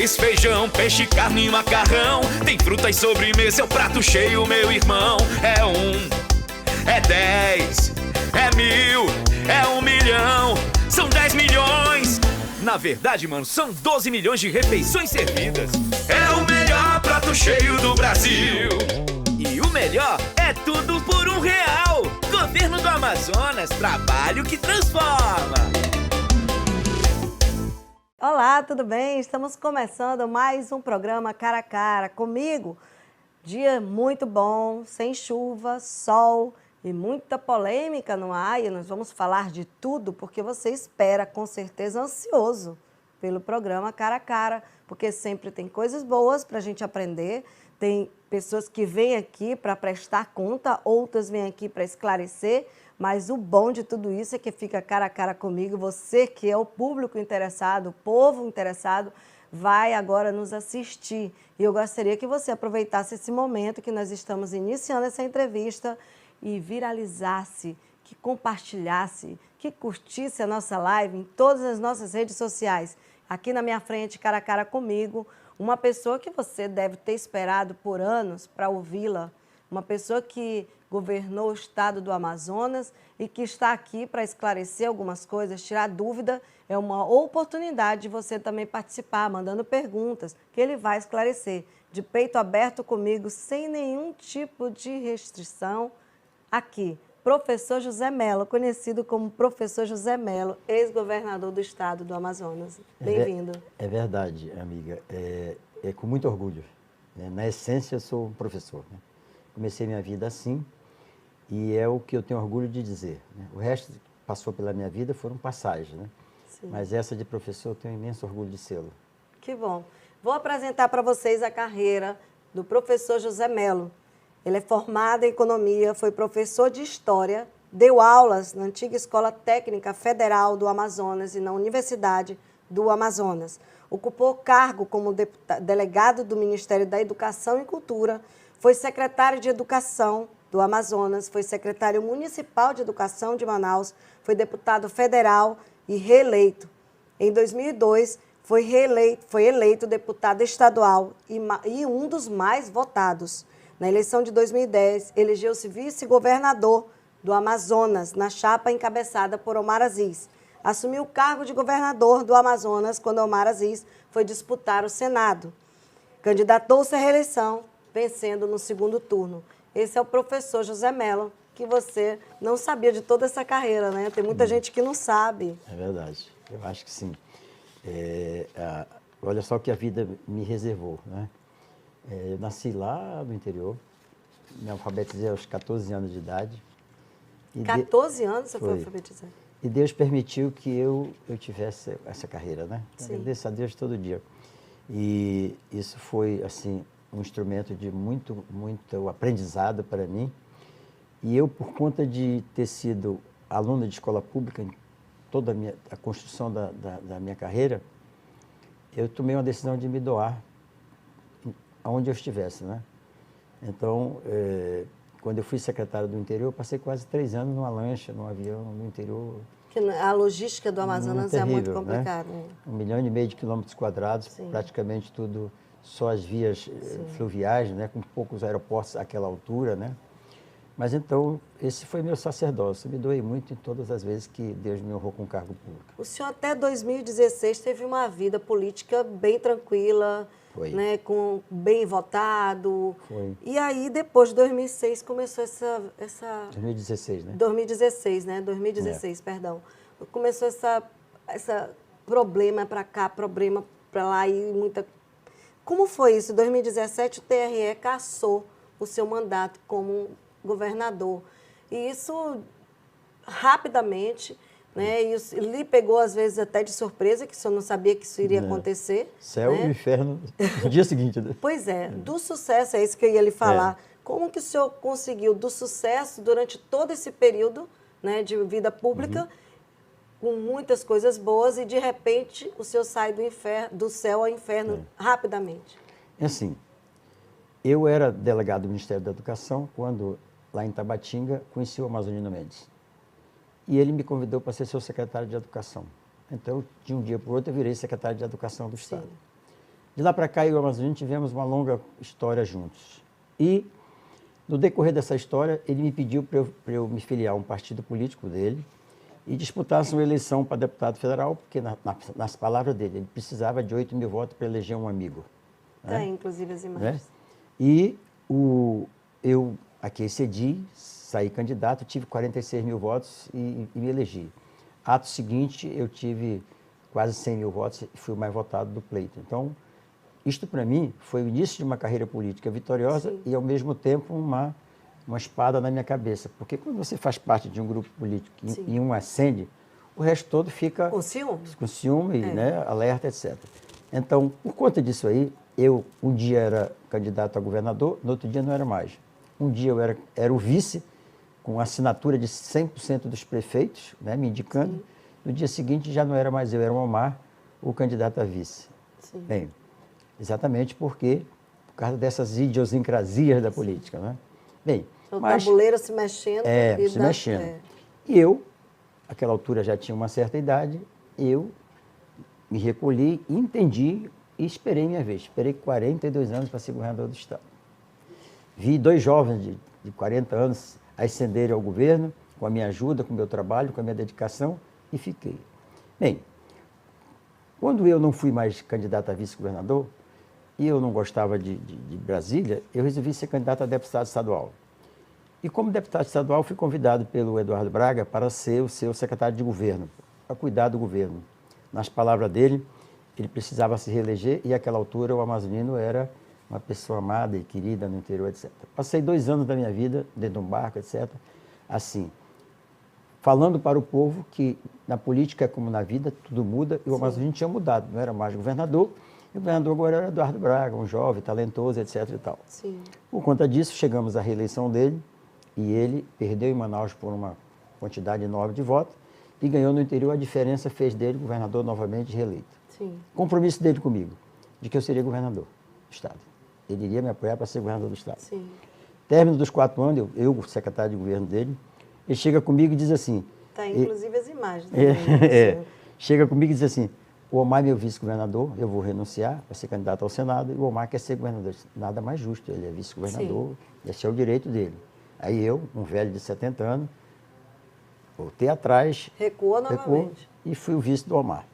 arroz, feijão, peixe, carne e macarrão. Tem fruta e sobremesa, é o prato cheio, meu irmão. É 1, é 10, é 1000, é 1 milhão. São 10 milhões. Na verdade, mano, são 12 milhões de refeições servidas. É o melhor prato cheio do Brasil. E o melhor é tudo por R$1. Governo do Amazonas, trabalho que transforma. Olá, tudo bem? Estamos começando mais um programa Cara a Cara. Comigo, dia muito bom, sem chuva, sol e muita polêmica no ar. E nós vamos falar de tudo porque você espera, com certeza, ansioso pelo programa Cara a Cara, porque sempre tem coisas boas para a gente aprender. Tem pessoas que vêm aqui para prestar conta, outras vêm aqui para esclarecer, mas o bom de tudo isso é que fica cara a cara comigo. Você que é o público interessado, o povo interessado, vai agora nos assistir. E eu gostaria que você aproveitasse esse momento que nós estamos iniciando essa entrevista e viralizasse, que compartilhasse, que curtisse a nossa live em todas as nossas redes sociais. Aqui na minha frente, cara a cara comigo, uma pessoa que você deve ter esperado por anos para ouvi-la, uma pessoa que governou o estado do Amazonas e que está aqui para esclarecer algumas coisas, tirar dúvida. É uma oportunidade de você também participar, mandando perguntas, que ele vai esclarecer. De peito aberto comigo, sem nenhum tipo de restrição, aqui, professor José Mello, conhecido como professor José Mello, ex-governador do estado do Amazonas. Bem-vindo. É verdade, amiga. É com muito orgulho. Né? Na essência, eu sou um professor. Né? Comecei minha vida assim e é o que eu tenho orgulho de dizer. Né? O resto que passou pela minha vida foram passagens, né? Mas essa de professor eu tenho imenso orgulho de sê-lo. Que bom. Vou apresentar para vocês a carreira do professor José Mello. Ele é formado em economia, foi professor de história, deu aulas na antiga Escola Técnica Federal do Amazonas e na Universidade do Amazonas. Ocupou cargo como delegado do Ministério da Educação e Cultura, foi secretário de Educação do Amazonas, foi secretário municipal de Educação de Manaus, foi deputado federal e reeleito. Em 2002, foi eleito deputado estadual e um dos mais votados. Na eleição de 2010, elegeu-se vice-governador do Amazonas, na chapa encabeçada por Omar Aziz. Assumiu o cargo de governador do Amazonas quando Omar Aziz foi disputar o Senado. Candidatou-se à reeleição, vencendo no segundo turno. Esse é o professor José Mello, que você não sabia de toda essa carreira, né? Tem muita gente que não sabe. É verdade, eu acho que sim. Olha só o que a vida me reservou, né? Eu nasci lá no interior, me alfabetizei aos 14 anos de idade. 14 anos você foi alfabetizado? E Deus permitiu que eu tivesse essa carreira, né? Eu agradeço a Deus todo dia. E isso foi, assim, um instrumento de muito aprendizado para mim. E eu, por conta de ter sido aluno de escola pública em toda a construção da minha carreira, eu tomei uma decisão de me doar aonde eu estivesse, né? Então, quando eu fui secretário do interior, eu passei quase 3 anos numa lancha, num avião no interior. A logística do Amazonas terrível, é muito complicada. Né? 1,5 milhão de quilômetros quadrados, praticamente tudo, só as vias fluviais, né? Com poucos aeroportos àquela altura, né? Mas então, esse foi meu sacerdócio. Eu me doei muito em todas as vezes que Deus me honrou com o cargo público. O senhor até 2016 teve uma vida política bem tranquila, né, bem votado. Foi. E aí, depois de 2006, começou essa 2016, né? 2016, né? 2016, perdão. Começou essa problema para cá, problema para lá e muita... Como foi isso? Em 2017, o TRE cassou o seu mandato como governador. E isso, rapidamente, né, e lhe pegou, às vezes, até de surpresa, que o senhor não sabia que isso iria acontecer. Céu e inferno no dia seguinte. Né? Pois é, do sucesso, é isso que eu ia lhe falar. Como que o senhor conseguiu, do sucesso, durante todo esse período, né, de vida pública, com muitas coisas boas, e, de repente, o senhor sai do céu ao inferno rapidamente? É assim, eu era delegado do Ministério da Educação quando, lá em Tabatinga, conheci o Amazonino Mendes. E ele me convidou para ser seu secretário de Educação. Então, de um dia para o outro, eu virei secretário de Educação do Estado. De lá para cá, eu e o Amazonino tivemos uma longa história juntos. E, no decorrer dessa história, ele me pediu para eu me filiar a um partido político dele e disputasse uma eleição para deputado federal, porque, nas palavras dele, ele precisava de 8 mil votos para eleger um amigo. Tem, inclusive, as imagens. Né? E eu aqui excedi, saí candidato, tive 46 mil votos e me elegi. Ato seguinte, eu tive quase 100 mil votos e fui o mais votado do pleito. Então, isto para mim foi o início de uma carreira política vitoriosa e, ao mesmo tempo, uma espada na minha cabeça. Porque quando você faz parte de um grupo político e um ascende, o resto todo fica com ciúme, né, alerta, etc. Então, por conta disso aí, um dia era candidato a governador, no outro dia não era mais. Um dia eu era o vice, com assinatura de 100% dos prefeitos, né, me indicando. Sim. No dia seguinte já não era mais eu, era o Omar, o candidato a vice. Sim. Bem, exatamente por causa dessas idiosincrasias da política. Né? Bem, o tabuleiro se mexendo. mexendo. E eu, àquela altura já tinha uma certa idade, eu me recolhi, entendi e esperei minha vez. Esperei 42 anos para ser governador do Estado. Vi 2 jovens de 40 anos ascenderem ao governo, com a minha ajuda, com o meu trabalho, com a minha dedicação, e fiquei. Bem, quando eu não fui mais candidato a vice-governador, e eu não gostava de Brasília, eu resolvi ser candidato a deputado estadual. E como deputado estadual, fui convidado pelo Eduardo Braga para ser o seu secretário de governo, para cuidar do governo. Nas palavras dele, ele precisava se reeleger e, àquela altura, o Amazonino era uma pessoa amada e querida no interior, etc. Passei 2 anos da minha vida dentro de um barco, etc., assim, falando para o povo que na política, como na vida, tudo muda, e o Amazonino tinha mudado, não era mais governador, e o governador agora era Eduardo Braga, um jovem, talentoso, etc. e tal. Sim. Por conta disso, chegamos à reeleição dele, e ele perdeu em Manaus por uma quantidade enorme de votos, e ganhou no interior. A diferença fez dele governador novamente reeleito. Sim. Compromisso dele comigo, de que eu seria governador do Estado. Ele iria me apoiar para ser governador do Estado. Sim. Término dos 4 anos, eu, o secretário de governo dele, ele chega comigo e diz assim... Tem, inclusive, as imagens. Chega comigo e diz assim, o Omar é meu vice-governador, eu vou renunciar para ser candidato ao Senado, e o Omar quer ser governador. Nada mais justo, ele é vice-governador, esse é o direito dele. Aí eu, um velho de 70 anos, voltei atrás... Recuou novamente. E fui o vice do Omar.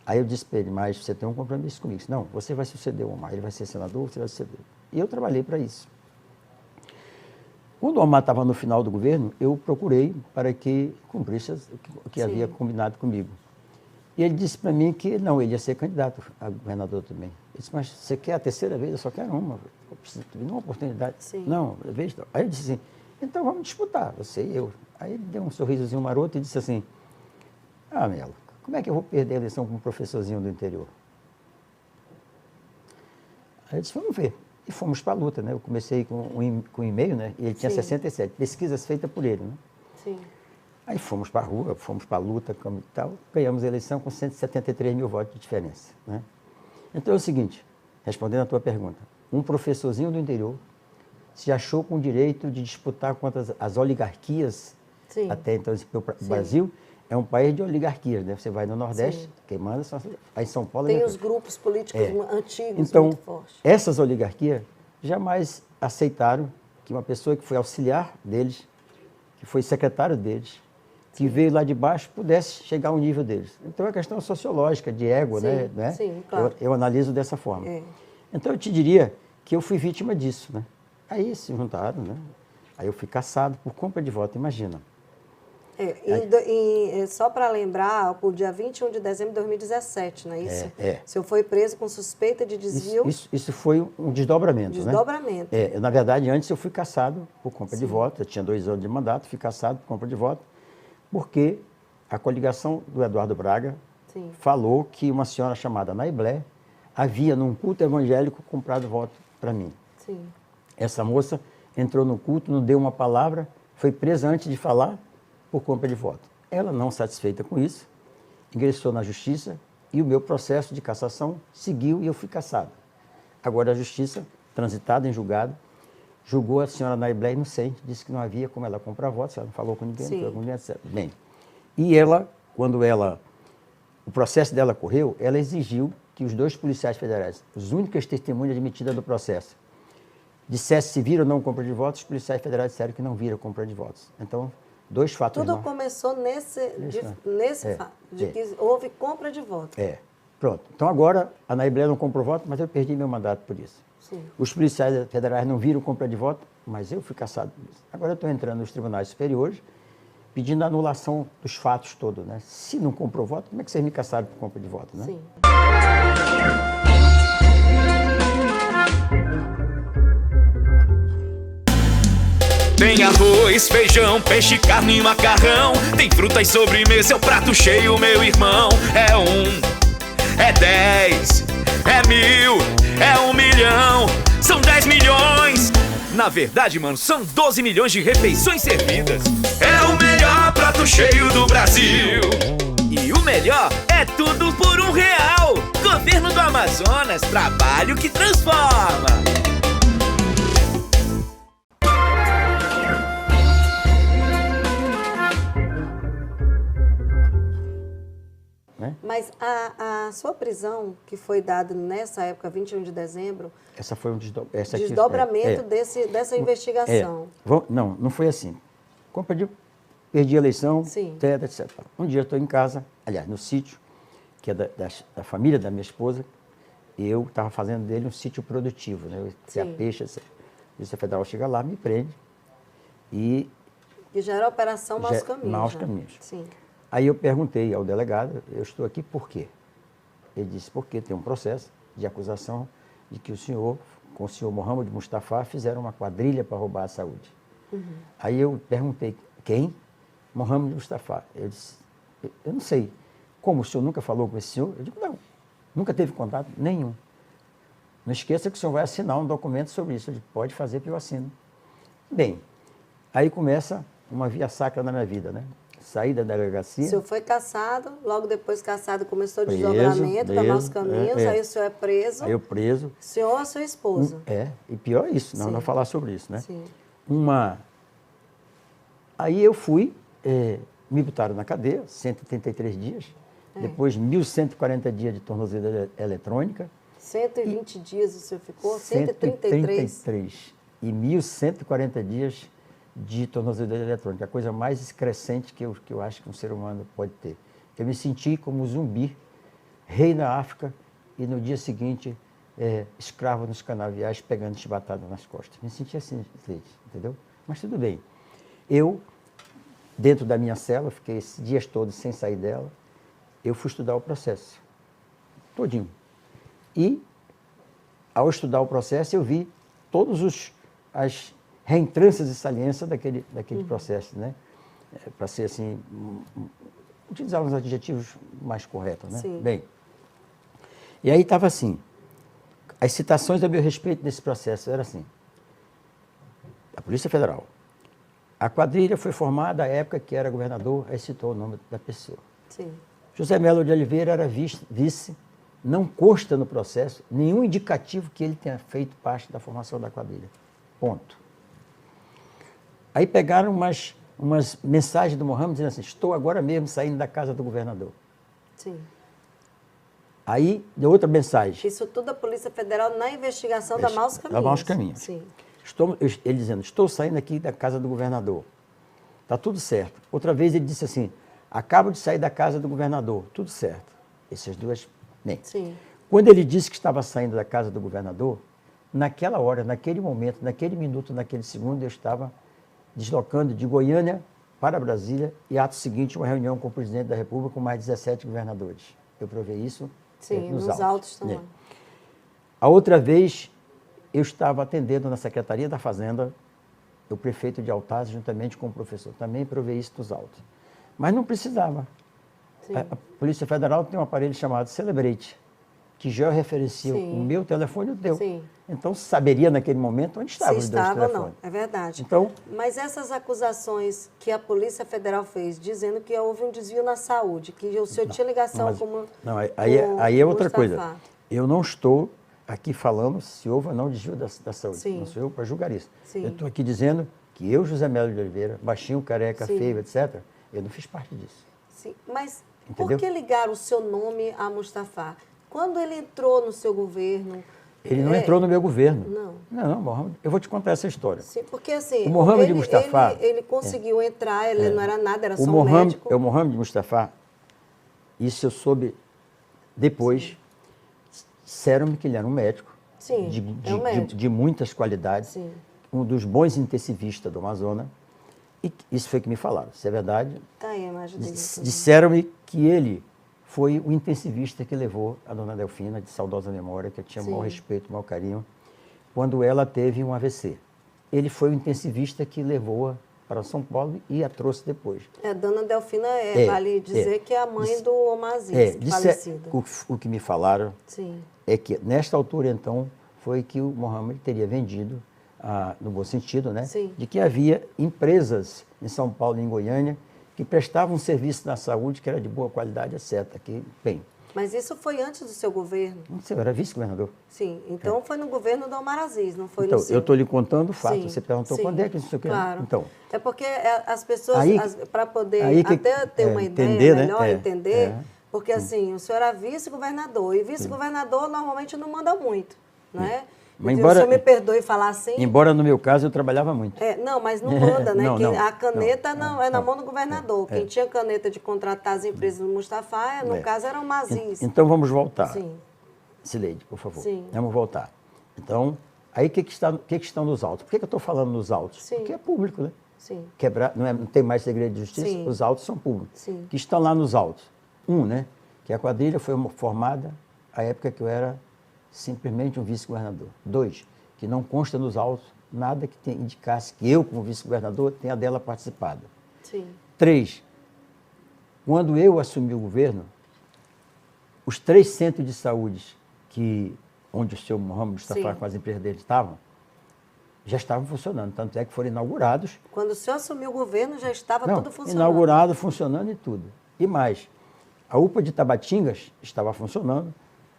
Aí eu disse para ele, mas você tem um compromisso comigo. Disse, não, você vai suceder o Omar, ele vai ser senador, você vai suceder. E eu trabalhei para isso. Quando o Omar estava no final do governo, eu procurei para que cumprisse o que havia combinado comigo. E ele disse para mim que não, ele ia ser candidato a governador também. Eu disse, mas você quer a 3ª vez? Eu só quero uma. Eu preciso de uma oportunidade. Sim. Não, veja. Aí eu disse assim, então vamos disputar, você e eu. Aí ele deu um sorrisozinho maroto e disse assim, Melo, como é que eu vou perder a eleição com um professorzinho do interior? Aí eu disse, vamos ver. E fomos para a luta, né? Eu comecei com um e-mail, né? E ele tinha 67 pesquisas feitas por ele, né? Sim. Aí fomos para a rua, fomos para a luta e tal, ganhamos a eleição com 173 mil votos de diferença, né? Então é o seguinte, respondendo a tua pergunta, um professorzinho do interior se achou com o direito de disputar contra as oligarquias, até então o Brasil é um país de oligarquias, né? Você vai no Nordeste, quem manda são... Aí em São Paulo... Tem os grupos políticos antigos então, muito fortes. Essas oligarquias jamais aceitaram que uma pessoa que foi auxiliar deles, que foi secretário deles, que veio lá de baixo, pudesse chegar ao nível deles. Então é uma questão sociológica, de ego, né? Sim, claro. Eu analiso dessa forma. Então eu te diria que eu fui vítima disso, né? Aí se juntaram, né? Aí eu fui caçado por compra de voto, imagina. Só para lembrar, o dia 21 de dezembro de 2017, não é isso? O senhor foi preso com suspeita de desvio. Isso foi um desdobramento, Desdobramento. né? Na verdade, antes eu fui caçado por compra de voto, eu tinha 2 anos de mandato, fui caçado por compra de voto, porque a coligação do Eduardo Braga falou que uma senhora chamada Naiblé havia, num culto evangélico, comprado voto para mim. Sim. Essa moça entrou no culto, não deu uma palavra, foi presa antes de falar por compra de voto. Ela, não satisfeita com isso, ingressou na justiça e o meu processo de cassação seguiu e eu fui cassado. Agora a justiça, transitada em julgado, julgou a senhora Naiblé inocente, disse que não havia como ela comprar votos, ela não falou com ninguém, não falou com ninguém, etc. Bem, e ela, quando o processo dela correu, ela exigiu que os 2 policiais federais, as únicas testemunhas admitidas do processo, dissessem se viram ou não compra de votos, os policiais federais disseram que não viram compra de votos. Então, 2 fatos Tudo começou nesse fato, de que houve compra de votos. Pronto. Então, agora, a Anaíblé não comprou voto, mas eu perdi meu mandato por isso. Sim. Os policiais federais não viram compra de voto, mas eu fui cassado por isso. Agora eu estou entrando nos tribunais superiores, pedindo a anulação dos fatos todos, né? Se não comprou voto, como é que vocês me cassaram por compra de voto, né? Sim. Tem arroz, feijão, peixe, carne e macarrão. Tem fruta e sobremesa, é o prato cheio, meu irmão. É 1, é 10, é 1000, é 1 milhão. São 10 milhões. Na verdade, mano, são 12 milhões de refeições servidas. É o melhor prato cheio do Brasil. E o melhor é tudo por R$1. Governo do Amazonas, trabalho que transforma. Mas a sua prisão, que foi dada nessa época, 21 de dezembro, essa foi um desdobramento dessa investigação. Não foi assim. Perdi a eleição, Sim. etc. Um dia eu estou em casa, aliás, no sítio, que é da família da minha esposa, e eu estava fazendo dele um sítio produtivo, né? Eu tinha peixe, etc. A Polícia Federal chega lá, me prende e... E já era a Operação Maus Caminhos. Maus Caminhos. Sim. Aí eu perguntei ao delegado, eu estou aqui por quê? Ele disse, porque tem um processo de acusação de que o senhor, com o senhor Mohamed Mustafa, fizeram uma quadrilha para roubar a saúde. Uhum. Aí eu perguntei, quem? Mohamed Mustafa. Eu disse, eu não sei. Como o senhor nunca falou com esse senhor? Eu digo, não, nunca teve contato nenhum. Não esqueça que o senhor vai assinar um documento sobre isso. Eu digo, pode fazer que eu assino. Bem, aí começa uma via sacra na minha vida, né? Saí da delegacia. O senhor foi cassado, logo depois cassado começou o desdobramento para Maus Caminhos, aí o senhor é preso. Aí eu preso. O senhor ou a sua esposa? E pior é isso, não vou falar sobre isso, né? Sim. Aí eu fui, me botaram na cadeia, 133 dias, depois 1.140 dias de tornozeleira eletrônica. 120 dias o senhor ficou? 133? 133 e 1.140 dias de tornozeleira eletrônica, a coisa mais excrescente que eu acho que um ser humano pode ter. Eu me senti como zumbi, rei na África e no dia seguinte escravo nos canaviais pegando chibatada nas costas. Me senti assim, entendeu? Mas tudo bem. Eu, dentro da minha cela, fiquei esses dias todos sem sair dela, eu fui estudar o processo, todinho. E, ao estudar o processo, eu vi todas as reentrâncias e saliências daquele processo, né? Para ser assim, utilizar os adjetivos mais corretos, né? Sim. Bem, e aí estava assim, as citações a meu respeito desse processo eram assim, a Polícia Federal, a quadrilha foi formada à época que era governador, aí citou o nome da pessoa. Sim. José Melo de Oliveira era vice, não consta no processo nenhum indicativo que ele tenha feito parte da formação da quadrilha. Ponto. Aí pegaram umas mensagens do Mohamed dizendo assim, estou agora mesmo saindo da casa do governador. Sim. Aí deu outra mensagem. Isso tudo a Polícia Federal na investigação da Maus Caminhos. Da Maus Caminhos. Sim. Ele dizendo, estou saindo aqui da casa do governador. Está tudo certo. Outra vez ele disse assim, acabo de sair da casa do governador. Tudo certo. Essas duas... Bem, sim. Quando ele disse que estava saindo da casa do governador, naquela hora, naquele momento, naquele minuto, naquele segundo, eu estava deslocando de Goiânia para Brasília e, ato seguinte, uma reunião com o presidente da República com mais 17 governadores. Eu provei isso nos autos também. A outra vez, eu estava atendendo na Secretaria da Fazenda o prefeito de Altaz, juntamente com o professor. Também provei isso nos autos. Mas não precisava. A Polícia Federal tem um aparelho chamado Celebrate, que já referencia o meu telefone e o teu. Sim. Então, saberia naquele momento onde estavam os dois telefones. Não, é verdade. Então, mas essas acusações que a Polícia Federal fez, dizendo que houve um desvio na saúde, que o senhor tinha ligação com... Não, aí é outra coisa. Eu não estou aqui falando se houve ou não desvio da saúde. Sim. Não sou eu para julgar isso. Sim. Eu estou aqui dizendo que eu, José Melo de Oliveira, baixinho, careca, feio, etc., eu não fiz parte disso. Sim, mas entendeu? Por que ligar o seu nome a Mustafa? Quando ele entrou no seu governo... Ele não entrou no meu governo. Não. Não, Mohamed, eu vou te contar essa história. Sim, porque assim... O Mohamed Mustafa... Ele conseguiu entrar, ele não era nada, era só um Mohamed, médico. O Mohamed Mustafa, isso eu soube depois, disseram-me que ele era um médico. Sim, é um médico. De muitas qualidades. Sim. Um dos bons intensivistas do Amazonas. E isso foi que me falaram. Se é verdade, Tá aí a imagem dele. disseram-me que ele foi o intensivista que levou a dona Delfina, de saudosa memória, que eu tinha o maior respeito, o maior carinho, quando ela teve um AVC. Ele foi o intensivista que levou-a para São Paulo e a trouxe depois. A dona Delfina, vale dizer que é a mãe do Omar Aziz, falecido. O que me falaram Sim. é que, nesta altura, então, foi que o Mohamed teria vendido, no bom sentido, né? Sim. De que havia empresas em São Paulo e em Goiânia que prestavam um serviço na saúde que era de boa qualidade, etc. Que, bem, Mas isso foi antes do seu governo? eu era vice-governador. Sim, então foi no governo do Omar Aziz, não foi Então, no seu? eu estou lhe contando o fato. Sim, Você perguntou sim, quando é que isso aqui. claro. Então, É porque as pessoas, Aí- para poder aí que- até ter uma entender, ideia né? melhor, É, entender, é. porque assim, o senhor era vice-governador, e vice-governador normalmente não manda muito, né? Mas O embora- senhor me perdoe falar assim. embora no meu caso eu trabalhava muito. Não, mas não manda, né? Não, A caneta não, é na mão do governador. É. Quem tinha caneta de contratar as empresas do Mustafa, no caso, era o Maziz. Então vamos voltar. Sim. Sileide, por favor. Sim. Vamos voltar. Então, aí o que estão nos autos? Por que eu estou falando nos autos? Sim. Porque é público, né? Sim. Não tem mais segredo de justiça, Sim. os autos são públicos. Sim. Que estão lá nos autos. Né? Que a quadrilha foi formada à época que eu era simplesmente um vice-governador. 2, que não consta nos autos nada que indicasse que eu, como vice-governador, tenha dela participado. Sim. 3, quando eu assumi o governo, os 3 centros de saúde onde o senhor Mohamed Mustafa Sim. com as empresas dele já estavam funcionando. Tanto é que foram inaugurados. Quando o senhor assumiu o governo, já estava Não, tudo funcionando. inaugurado, funcionando e tudo. E mais, a UPA de Tabatingas estava funcionando,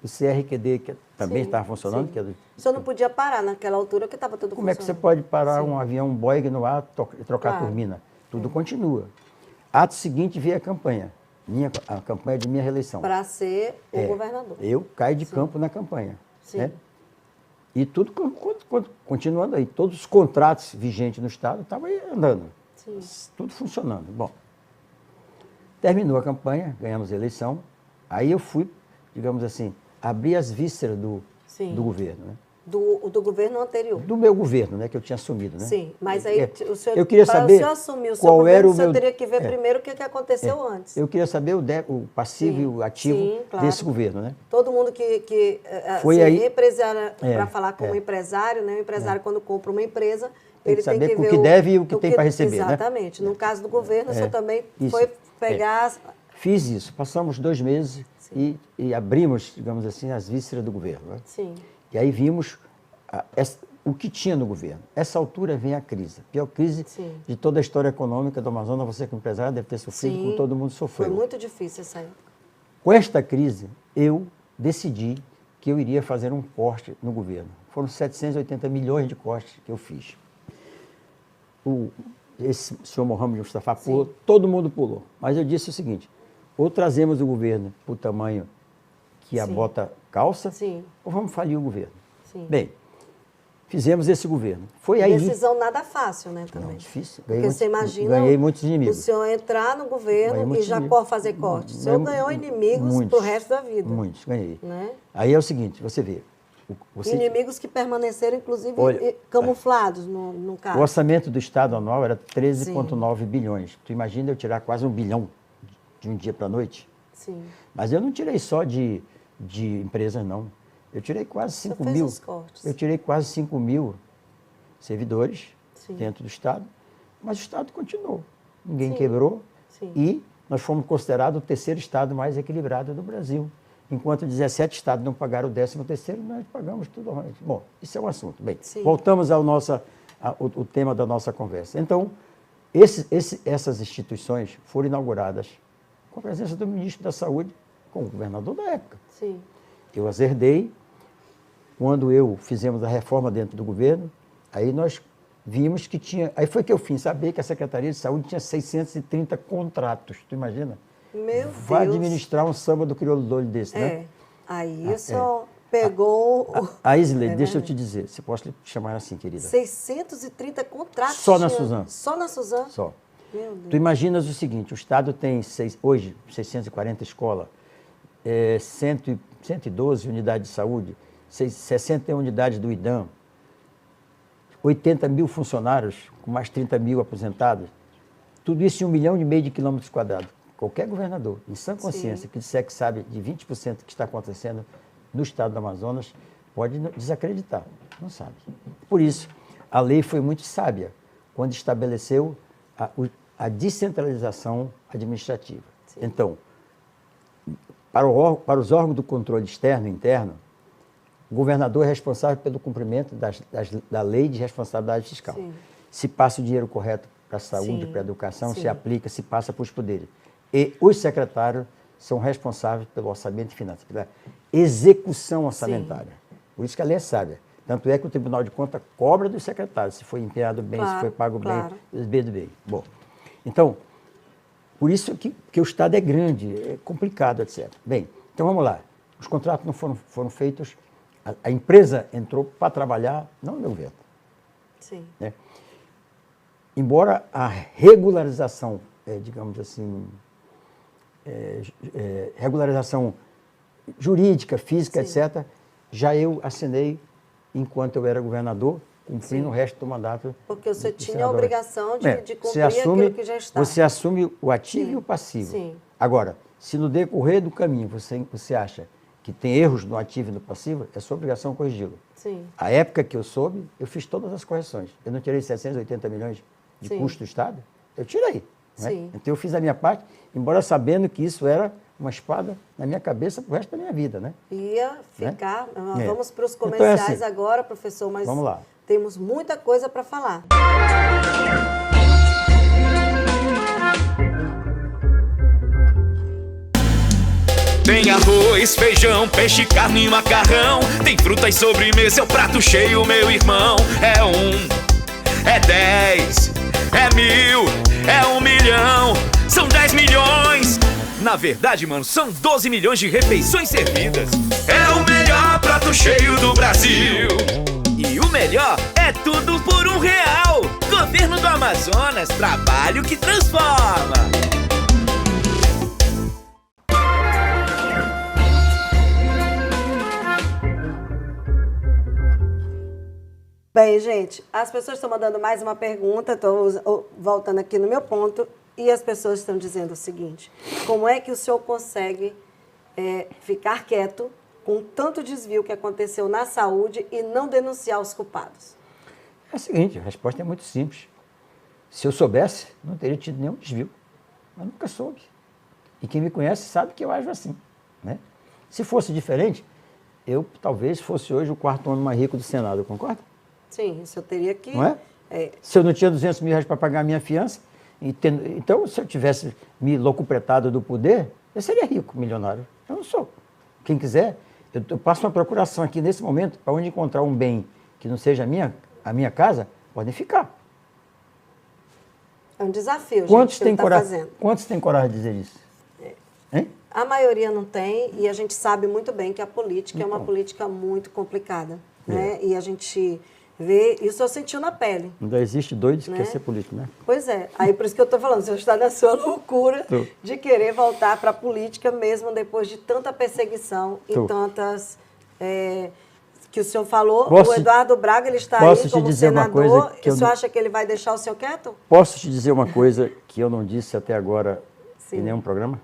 o CRQD que também Sim, estava funcionando. sim. Que é O senhor não podia parar naquela altura que estava tudo Como é funcionando. que você pode parar Sim. um avião, um Boeing no ar e trocar Claro. a turbina? Tudo continua. Ato seguinte veio a campanha. A campanha de minha reeleição. Para ser o governador. Eu caio de campo na campanha. Sim. Né? E tudo continuando aí. Todos os contratos vigentes no Estado estavam aí andando. Sim. Tudo funcionando. Bom, terminou a campanha, ganhamos a eleição. Aí eu fui, digamos assim, abrir as vísceras do Sim. governo. Né? Do governo anterior. Do meu governo, né, que eu tinha assumido. Né? Sim, mas aí o senhor, eu queria para saber o senhor assumir o seu qual governo, era o o senhor meu... teria que ver primeiro o que aconteceu antes. Eu queria saber o passivo Sim, e o ativo sim, claro. desse governo. Né? Todo mundo que Foi assim, aí- empresário, para falar como empresário, né? O empresário, quando compra uma empresa, Tem ele que saber tem que o ver que deve e o que tem para receber, né? Exatamente. No caso do governo, o senhor também Isso. foi pegar... Fiz isso. Passamos 2 meses e abrimos, digamos assim, as vísceras do governo. Né? Sim, E aí vimos o que tinha no governo. Essa altura vem a crise. A pior crise Sim. de toda a história econômica do Amazonas. Você como empresário deve ter sofrido, sim. como todo mundo Foi sofreu. muito difícil essa época. Com esta crise, eu decidi que eu iria fazer um corte no governo. Foram 780 milhões de cortes que eu fiz. Esse senhor Mohamed Mustafa pulou, todo mundo pulou. Mas eu disse o seguinte, ou trazemos o governo para o tamanho que a Sim. bota calça, Sim. ou vamos falir o governo. Sim. Bem, fizemos esse governo. Foi aí... Decisão nada fácil, né, também. Não, difícil. Porque você imagina Ganhei muitos inimigos. o senhor entrar no Ganhei governo e muitos já inimigos. pode fazer corte. O senhor ganhou inimigos Muitos. para o resto da vida. Muitos, ganhei. Né? Aí é o seguinte, você vê. Inimigos que permaneceram, inclusive, Olha, camuflados no caso. O orçamento do Estado anual era 13,9 bilhões. Tu imagina eu tirar quase 1 bilhão de um dia para a noite? Sim. Mas eu não tirei só de empresas, não. Eu tirei quase 5 fez mil. os cortes. Eu tirei quase 5 mil servidores Sim. dentro do Estado, mas o Estado continuou. Ninguém Sim. quebrou Sim. e nós fomos considerados o terceiro Estado mais equilibrado do Brasil. Enquanto 17 estados não pagaram o 13º, nós pagamos tudo. Bom, isso é um assunto. Bem, Sim. voltamos ao o tema da nossa conversa. Então, essas instituições foram inauguradas com a presença do ministro da Saúde, com o governador da época. Sim. Eu as herdei. Quando fizemos a reforma dentro do governo, aí nós vimos que tinha... Aí foi que eu fiz saber que a Secretaria de Saúde tinha 630 contratos. Tu imagina? Meu Vai Deus. administrar um samba do crioulo doido desse, né? Aí o senhor pegou... A Isley, deixa eu te dizer, você pode te chamar assim, querida. 630 contratos. Só na Suzano. Só na Suzano? Só. Meu Deus. Tu imaginas o seguinte, o Estado tem hoje 640 escolas, 112 unidades de saúde, 60 unidades do IDAM, 80 mil funcionários, com mais 30 mil aposentados, tudo isso em 1,5 milhão de quilômetros quadrados. Qualquer governador, em sã consciência, que disser que sabe de 20% que está acontecendo no estado do Amazonas, pode desacreditar, não sabe. Por isso, a lei foi muito sábia quando estabeleceu a descentralização administrativa. Sim. Então, para os órgãos do controle externo e interno, o governador é responsável pelo cumprimento da lei de responsabilidade fiscal. Sim. Se passa o dinheiro correto para a saúde, para a educação, se aplica, se passa para os poderes. E os secretários são responsáveis pelo orçamento e finanças, pela execução orçamentária. Sim. Por isso que a lei é sábia. Tanto é que o Tribunal de Contas cobra dos secretários, se foi empenhado bem, se foi pago bem, bem. Bom, então, por isso que o Estado é grande, é complicado, etc. Bem, então vamos lá. Os contratos não foram feitos, a empresa entrou para trabalhar, não deu vento. Sim. Né? Embora a regularização, digamos assim, regularização jurídica, física, sim, etc., já eu assinei enquanto eu era governador, cumprindo, sim, o resto do mandato. Porque você tinha a obrigação de cumprir aquilo que já está. Você assume o ativo, sim, e o passivo. Sim. Agora, se no decorrer do caminho você acha que tem erros no ativo e no passivo, é sua obrigação corrigi-lo. Sim. A época que eu soube, eu fiz todas as correções. Eu não tirei 780 milhões de, sim, custo do Estado, eu tirei. Né? Sim. Então eu fiz a minha parte, embora sabendo que isso era uma espada na minha cabeça pro resto da minha vida, né? Ia ficar... Né? Vamos para os comerciais, então assim, agora, professor, mas vamos lá. Temos muita coisa para falar. Tem arroz, feijão, peixe, carne e macarrão. Tem fruta e sobremesa, é o prato cheio, meu irmão. É 1, é 10, é 1000, é 1 milhão. São 10 milhões. Na verdade, mano, são 12 milhões de refeições servidas. É o melhor prato cheio do Brasil. E o melhor é tudo por R$1. Governo do Amazonas, trabalho que transforma. Bem, gente, as pessoas estão mandando mais uma pergunta, estou voltando aqui no meu ponto, e as pessoas estão dizendo o seguinte: como é que o senhor consegue ficar quieto com tanto desvio que aconteceu na saúde e não denunciar os culpados? É o seguinte, a resposta é muito simples. Se eu soubesse, não teria tido nenhum desvio. Mas nunca soube. E quem me conhece sabe que eu ajo assim. Né? Se fosse diferente, eu talvez fosse hoje o 4º homem mais rico do Senado, concorda? Sim, isso eu teria que... Não é? Se eu não tinha 200 mil reais para pagar a minha fiança, então se eu tivesse me locupletado do poder, eu seria rico, milionário. Eu não sou. Quem quiser, eu passo uma procuração aqui nesse momento, para onde encontrar um bem que não seja a minha casa, podem ficar. É um desafio, quantos gente, que ele está fazendo. Quantos têm coragem de dizer isso? Hein? A maioria não tem, e a gente sabe muito bem que a política é uma política muito complicada. Né? E a gente vê, e o senhor sentiu na pele. Ainda existe doido que quer ser político, né? Pois é, aí por isso que eu estou falando, o senhor está na sua loucura de querer voltar para a política mesmo depois de tanta perseguição e tantas... que o senhor falou, o Eduardo Braga, ele está aí como senador, e o senhor acha que ele vai deixar o senhor quieto? Posso te dizer uma coisa que eu não disse até agora em nenhum programa?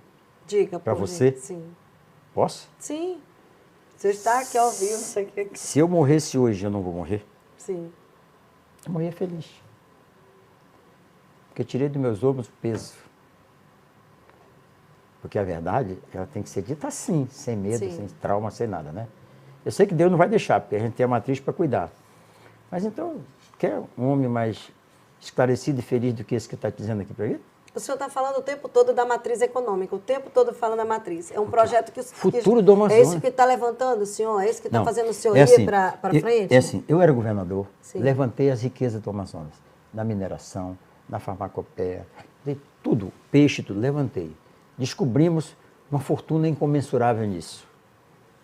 Diga, para você? Sim. Posso? Sim. O senhor está aqui ao vivo. Se eu morresse hoje, eu não vou morrer? Sim. Eu morria feliz. Porque eu tirei dos meus ombros o peso. Porque a verdade, ela tem que ser dita assim, sem medo, sem trauma, sem nada, né? Eu sei que Deus não vai deixar, porque a gente tem a matriz para cuidar. Mas então, quer um homem mais esclarecido e feliz do que esse que está dizendo aqui para ele? O senhor está falando o tempo todo da matriz econômica, o tempo todo falando da matriz. É um projeto que... Futuro do Amazonas. É isso que está levantando o senhor? É isso que está fazendo o senhor ir para frente? É assim, eu era governador, levantei as riquezas do Amazonas, na mineração, na farmacopeia, tudo, peixe, tudo, levantei. Descobrimos uma fortuna incomensurável nisso.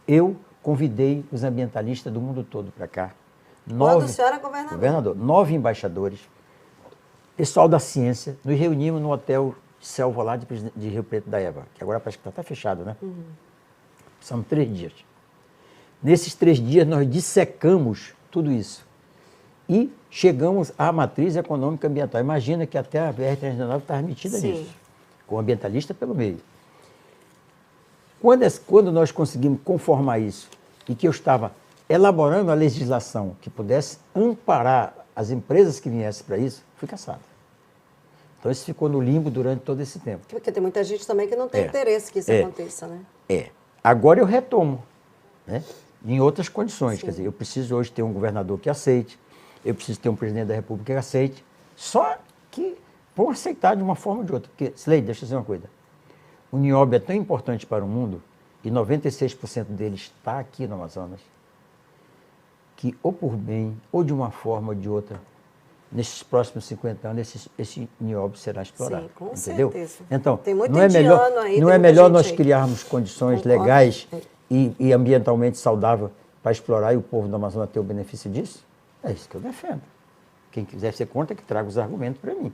eu convidei os ambientalistas do mundo todo para cá. Quando o senhor era governador? 9 embaixadores, pessoal da ciência, nos reunimos no hotel Selva lá de Rio Preto da Eva, que agora parece que está até fechado, né? São 3 dias. Nesses 3 dias nós dissecamos tudo isso e chegamos à matriz econômica ambiental. Imagina que até a BR-319 estava metida nisso, com o ambientalista pelo meio. Quando nós conseguimos conformar isso e que eu estava elaborando a legislação que pudesse amparar as empresas que viessem para isso, fui cassado. Então isso ficou no limbo durante todo esse tempo. Porque tem muita gente também que não tem interesse que isso aconteça, né? Agora eu retomo, né? Em outras condições. Quer dizer, eu preciso hoje ter um governador que aceite, eu preciso ter um presidente da República que aceite, só que vão aceitar de uma forma ou de outra. Porque, Sileide, deixa eu dizer uma coisa. O nióbio é tão importante para o mundo, e 96% dele está aqui no Amazonas, que ou por bem, ou de uma forma ou de outra, nesses próximos 50 anos, esse nióbio será explorado. Sim, com entendeu? certeza. Então, tem muito não é melhor, aí, não é melhor nós criarmos condições legais e ambientalmente saudáveis para explorar e o povo do Amazonas ter o benefício disso? É isso que eu defendo. Quem quiser ser contra, que traga os argumentos para mim,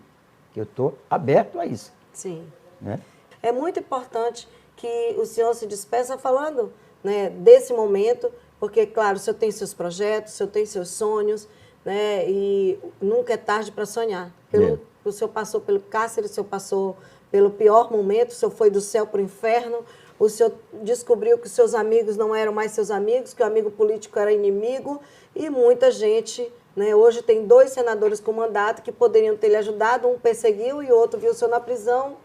que eu estou aberto a isso. Sim. Né? É muito importante que o senhor se despeça falando, né, desse momento, porque, claro, o senhor tem seus projetos, o senhor tem seus sonhos, né, e nunca é tarde para sonhar. O senhor passou pelo cárcere, o senhor passou pelo pior momento, o senhor foi do céu para o inferno, o senhor descobriu que os seus amigos não eram mais seus amigos, que o amigo político era inimigo, e muita gente, né, hoje tem 2 senadores com mandato que poderiam ter lhe ajudado, um perseguiu e o outro viu o senhor na prisão,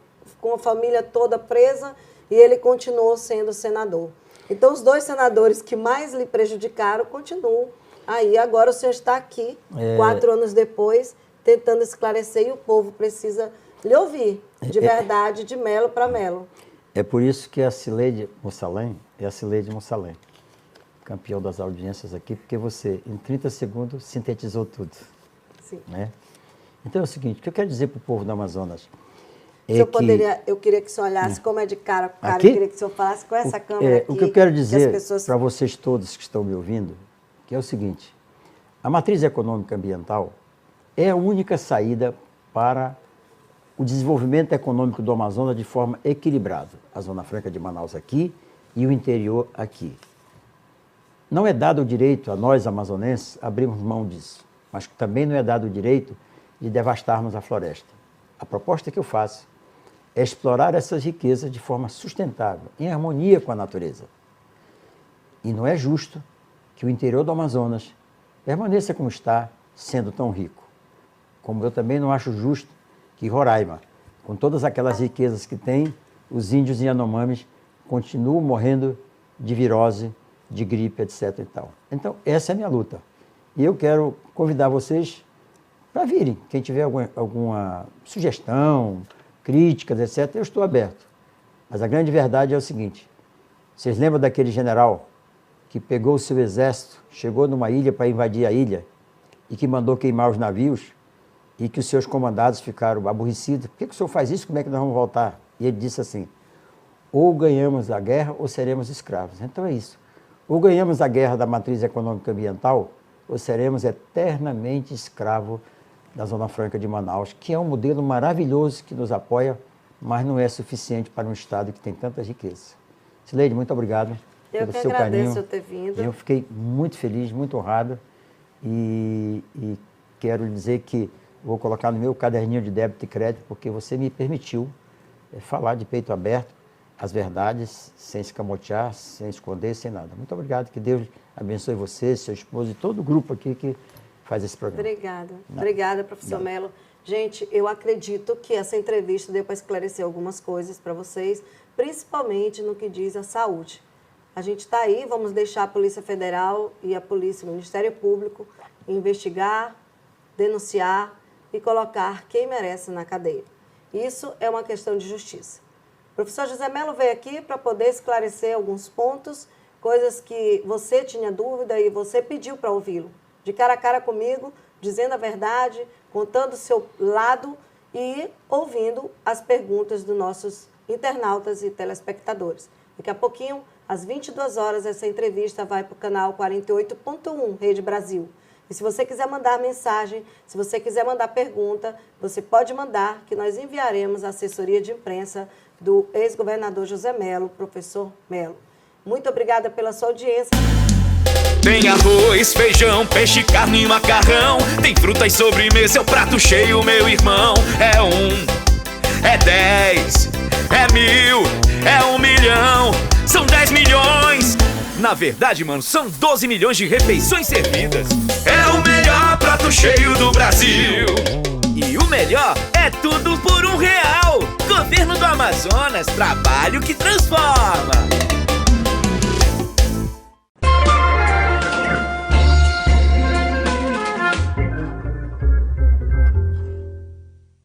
com a família toda presa, e ele continuou sendo senador. Então, os 2 senadores que mais lhe prejudicaram continuam aí. Agora o senhor está aqui, 4 anos depois, tentando esclarecer, e o povo precisa lhe ouvir, de verdade, de melo para melo. É por isso que a Sileide Mussalem é a Sileide Mussalem, campeão das audiências aqui, porque você, em 30 segundos, sintetizou tudo. Sim. Né? Então é o seguinte, o que eu quero dizer para o povo do Amazonas eu queria que o senhor olhasse como é de cara com cara, aqui? eu queria que o senhor falasse com essa câmera aqui. O que eu quero dizer para vocês todos que estão me ouvindo, que é o seguinte, a matriz econômica ambiental é a única saída para o desenvolvimento econômico do Amazonas de forma equilibrada. A Zona Franca de Manaus aqui e o interior aqui. Não é dado o direito a nós, amazonenses, abrirmos mão disso, mas também não é dado o direito de devastarmos a floresta. A proposta que eu faço é explorar essas riquezas de forma sustentável, em harmonia com a natureza. E não é justo que o interior do Amazonas permaneça como está, sendo tão rico. Como eu também não acho justo que Roraima, com todas aquelas riquezas que tem, os índios e Yanomamis continuam morrendo de virose, de gripe, etc. e tal. Então, essa é a minha luta. E eu quero convidar vocês para virem. Quem tiver alguma sugestão, críticas, etc., eu estou aberto. Mas a grande verdade é o seguinte, vocês lembram daquele general que pegou o seu exército, chegou numa ilha para invadir a ilha e que mandou queimar os navios e que os seus comandados ficaram aborrecidos? Por que o senhor faz isso? Como é que nós vamos voltar? E ele disse assim, ou ganhamos a guerra ou seremos escravos. Então é isso. Ou ganhamos a guerra da matriz econômica ambiental ou seremos eternamente escravos da Zona Franca de Manaus, que é um modelo maravilhoso que nos apoia, mas não é suficiente para um Estado que tem tantas riquezas. Sileide, muito obrigado pelo seu carinho. Eu que agradeço ter vindo. Eu fiquei muito feliz, muito honrado e quero dizer que vou colocar no meu caderninho de débito e crédito, porque você me permitiu falar de peito aberto as verdades, sem escamotear, sem esconder, sem nada. Muito obrigado, que Deus abençoe você, seu esposo e todo o grupo aqui que faz esse programa. Obrigada. Obrigada, professor Melo. Gente, eu acredito que essa entrevista deu para esclarecer algumas coisas para vocês, principalmente no que diz a saúde. A gente está aí, vamos deixar a Polícia Federal e a Polícia, o Ministério Público, investigar, denunciar e colocar quem merece na cadeia. Isso é uma questão de justiça. O professor José Melo veio aqui para poder esclarecer alguns pontos, coisas que você tinha dúvida e você pediu para ouvi-lo. De cara a cara comigo, dizendo a verdade, contando o seu lado e ouvindo as perguntas dos nossos internautas e telespectadores. Daqui a pouquinho às 22 horas, essa entrevista vai para o canal 48.1 Rede Brasil. E se você quiser mandar mensagem, se você quiser mandar pergunta, você pode mandar, que nós enviaremos a assessoria de imprensa do ex-governador José Melo, professor Melo. Muito obrigada pela sua audiência. Tem arroz, feijão, peixe, carne e macarrão. Tem fruta e sobremesa, é o prato cheio, meu irmão. É 1, é 10, é 1000, é 1 milhão. São 10 milhões. Na verdade, mano, são 12 milhões de refeições servidas. É o melhor prato cheio do Brasil. E o melhor é tudo por R$1. Governo do Amazonas, trabalho que transforma.